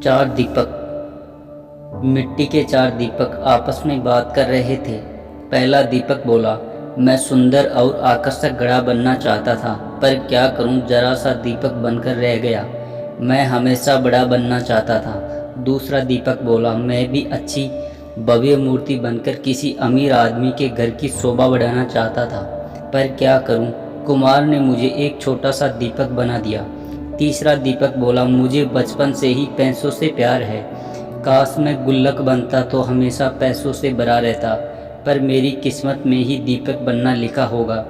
चार दीपक। मिट्टी के चार दीपक आपस में बात कर रहे थे। पहला दीपक बोला, मैं सुंदर और आकर्षक घड़ा बनना चाहता था, पर क्या करूं, जरा सा दीपक बनकर रह गया। मैं हमेशा बड़ा बनना चाहता था। दूसरा दीपक बोला, मैं भी अच्छी भव्य मूर्ति बनकर किसी अमीर आदमी के घर की शोभा बढ़ाना चाहता था, पर क्या करूं, कुमार ने मुझे एक छोटा सा दीपक बना दिया। तीसरा दीपक बोला, मुझे बचपन से ही पैसों से प्यार है। काश मैं गुल्लक बनता तो हमेशा पैसों से भरा रहता, पर मेरी किस्मत में ही दीपक बनना लिखा होगा।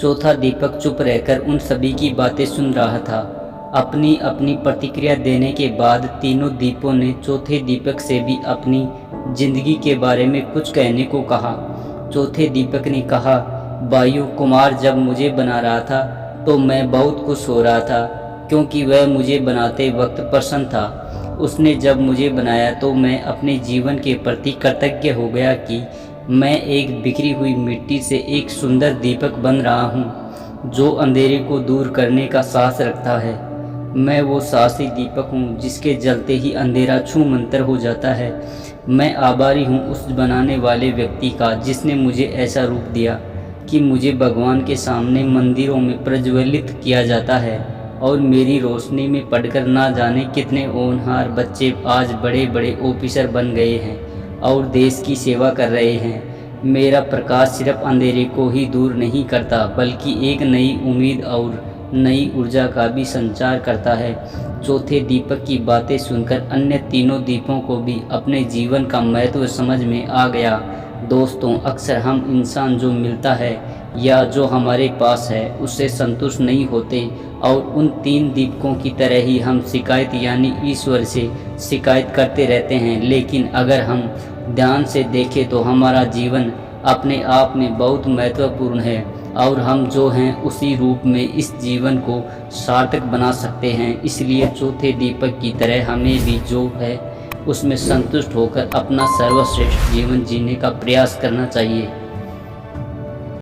चौथा दीपक चुप रहकर उन सभी की बातें सुन रहा था। अपनी अपनी प्रतिक्रिया देने के बाद तीनों दीपों ने चौथे दीपक से भी अपनी जिंदगी के बारे में कुछ कहने को कहा। चौथे दीपक ने कहा, भाइयों, कुमार जब मुझे बना रहा था तो मैं बहुत खुश हो रहा था, क्योंकि वह मुझे बनाते वक्त प्रसन्न था। उसने जब मुझे बनाया तो मैं अपने जीवन के प्रति कृतज्ञ हो गया कि मैं एक बिखरी हुई मिट्टी से एक सुंदर दीपक बन रहा हूँ, जो अंधेरे को दूर करने का साहस रखता है। मैं वो साहसी दीपक हूँ जिसके जलते ही अंधेरा छू मंतर हो जाता है। मैं आभारी हूँ उस बनाने वाले व्यक्ति का जिसने मुझे ऐसा रूप दिया कि मुझे भगवान के सामने मंदिरों में प्रज्वलित किया जाता है, और मेरी रोशनी में पढ़कर ना जाने कितने होनहार बच्चे आज बड़े बड़े ऑफिसर बन गए हैं और देश की सेवा कर रहे हैं। मेरा प्रकाश सिर्फ अंधेरे को ही दूर नहीं करता, बल्कि एक नई उम्मीद और नई ऊर्जा का भी संचार करता है। चौथे दीपक की बातें सुनकर अन्य तीनों दीपों को भी अपने जीवन का महत्व समझ में आ गया। दोस्तों, अक्सर हम इंसान जो मिलता है या जो हमारे पास है उससे संतुष्ट नहीं होते, और उन तीन दीपकों की तरह ही हम शिकायत यानी ईश्वर से शिकायत करते रहते हैं। लेकिन अगर हम ध्यान से देखें तो हमारा जीवन अपने आप में बहुत महत्वपूर्ण है, और हम जो हैं उसी रूप में इस जीवन को सार्थक बना सकते हैं। इसलिए चौथे दीपक की तरह हमें भी जो है उसमें संतुष्ट होकर अपना सर्वश्रेष्ठ जीवन जीने का प्रयास करना चाहिए।